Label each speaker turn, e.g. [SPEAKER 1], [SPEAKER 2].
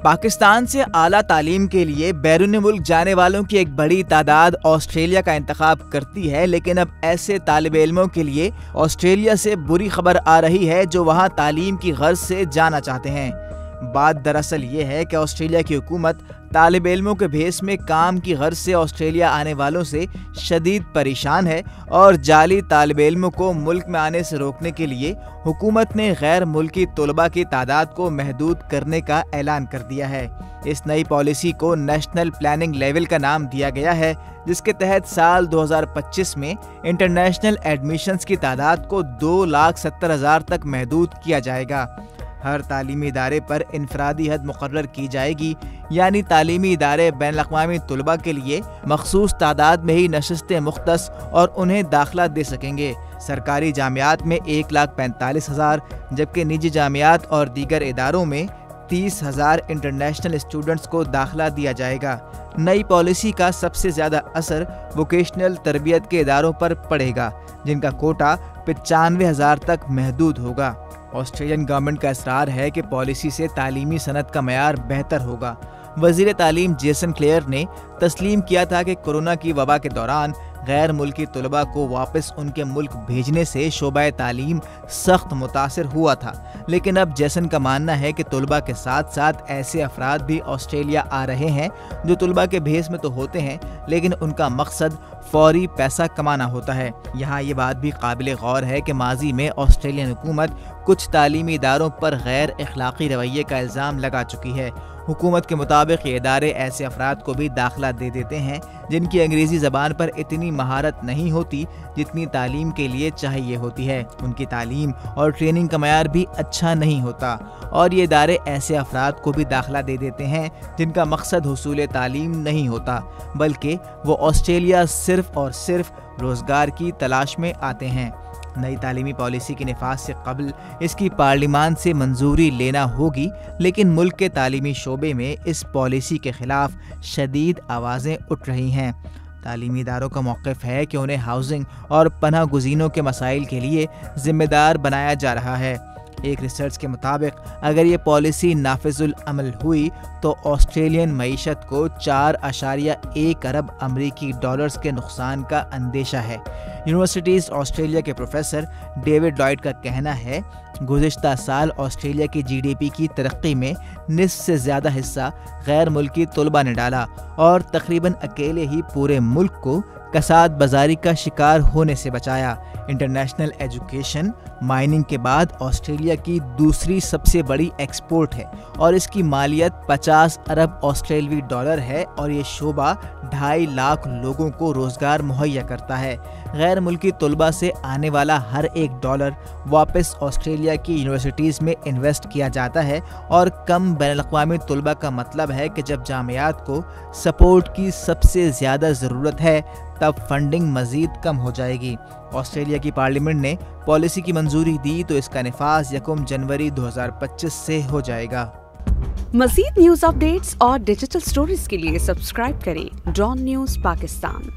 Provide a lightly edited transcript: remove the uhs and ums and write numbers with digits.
[SPEAKER 1] پاکستان سے اعلیٰ تعلیم کے لیے بیرون ملک جانے والوں کی ایک بڑی تعداد آسٹریلیا کا انتخاب کرتی ہے، لیکن اب ایسے طالب علموں کے لیے آسٹریلیا سے بری خبر آ رہی ہے جو وہاں تعلیم کی غرض سے جانا چاہتے ہیں۔ بات دراصل یہ ہے کہ آسٹریلیا کی حکومت طالب علموں کے بھیس میں کام کی غرض سے آسٹریلیا آنے والوں سے شدید پریشان ہے اور جعلی طالب علموں کو ملک میں آنے سے روکنے کے لیے حکومت نے غیر ملکی طلباء کی تعداد کو محدود کرنے کا اعلان کر دیا ہے۔ اس نئی پالیسی کو نیشنل پلاننگ لیول کا نام دیا گیا ہے، جس کے تحت سال 2025 میں انٹرنیشنل ایڈمیشنز کی تعداد کو 2,70,000 تک محدود کیا جائے گا۔ ہر تعلیمی ادارے پر انفرادی حد مقرر کی جائے گی، یعنی تعلیمی ادارے بین الاقوامی طلباء کے لیے مخصوص تعداد میں ہی نشستیں مختص اور انہیں داخلہ دے سکیں گے۔ سرکاری جامعات میں 1,45,000 جبکہ نجی جامعات اور دیگر اداروں میں 30,000 انٹرنیشنل اسٹوڈنٹس کو داخلہ دیا جائے گا۔ نئی پالیسی کا سب سے زیادہ اثر ووکیشنل تربیت کے اداروں پر پڑے گا، جن کا کوٹا 95,000 تک محدود ہوگا۔ آسٹریلین گورنمنٹ کا اصرار ہے کہ پالیسی سے تعلیمی صنعت کا معیار بہتر ہوگا۔ وزیر تعلیم جیسن کلیئر نے تسلیم کیا تھا کہ کورونا کی وبا کے دوران غیر ملکی طلباء کو واپس ان کے ملک بھیجنے سے شعبہ تعلیم سخت متاثر ہوا تھا، لیکن اب جیسن کا ماننا ہے کہ طلباء کے ساتھ ساتھ ایسے افراد بھی آسٹریلیا آ رہے ہیں جو طلباء کے بھیس میں تو ہوتے ہیں لیکن ان کا مقصد فوری پیسہ کمانا ہوتا ہے۔ یہاں یہ بات بھی قابل غور ہے کہ ماضی میں آسٹریلین حکومت کچھ تعلیمی اداروں پر غیر اخلاقی رویے کا الزام لگا چکی ہے۔ حکومت کے مطابق یہ ادارے ایسے افراد کو بھی داخلہ دے دیتے ہیں جن کی انگریزی زبان پر اتنی مہارت نہیں ہوتی جتنی تعلیم کے لیے چاہیے ہوتی ہے۔ ان کی تعلیم اور ٹریننگ کا معیار بھی اچھا نہیں ہوتا، اور یہ ادارے ایسے افراد کو بھی داخلہ دے دیتے ہیں جن کا مقصد حصول تعلیم نہیں ہوتا، بلکہ وہ آسٹریلیا صرف اور صرف روزگار کی تلاش میں آتے ہیں۔ نئی تعلیمی پالیسی کے نفاذ سے قبل اس کی پارلیمان سے منظوری لینا ہوگی، لیکن ملک کے تعلیمی شعبے میں اس پالیسی کے خلاف شدید آوازیں اٹھ رہی ہیں۔ تعلیمی اداروں کا موقف ہے کہ انہیں ہاؤسنگ اور پناہ گزینوں کے مسائل کے لیے ذمہ دار بنایا جا رہا ہے۔ ایک ریسرچ کے مطابق اگر یہ پالیسی نافذ العمل ہوئی تو آسٹریلین معیشت کو 4.1 ارب امریکی ڈالرز کے نقصان کا اندیشہ ہے۔ یونیورسٹیز آسٹریلیا کے پروفیسر ڈیوڈ لائڈ کا کہنا ہے، گزشتہ سال آسٹریلیا کی جی ڈی پی کی ترقی میں نصف سے زیادہ حصہ غیر ملکی طلباء نے ڈالا اور تقریباً اکیلے ہی پورے ملک کو کساد بازاری کا شکار ہونے سے بچایا۔ انٹرنیشنل ایجوکیشن مائننگ کے بعد آسٹریلیا کی دوسری سب سے بڑی ایکسپورٹ ہے اور اس کی مالیت 50 ارب آسٹریلوی ڈالر ہے، اور یہ شعبہ 2.5 لاکھ لوگوں کو روزگار مہیا کرتا ہے۔ غیر ملکی طلباء سے آنے والا ہر ایک ڈالر واپس آسٹریلیا کی یونیورسٹیز میں انویسٹ کیا جاتا ہے، اور کم بین الاقوامی طلباء کا مطلب ہے کہ جب جامعات کو سپورٹ کی سب سے زیادہ ضرورت ہے تب فنڈنگ مزید کم ہو جائے گی۔ آسٹریلیا کی پارلیمنٹ نے پالیسی کی منظوری دی تو اس کا نفاذ 1 جنوری 2025 سے ہو جائے گا۔
[SPEAKER 2] مزید نیوز اپ ڈیٹس اور ڈیجیٹل سٹوریز کے لیے سبسکرائب کریں ڈان نیوز پاکستان۔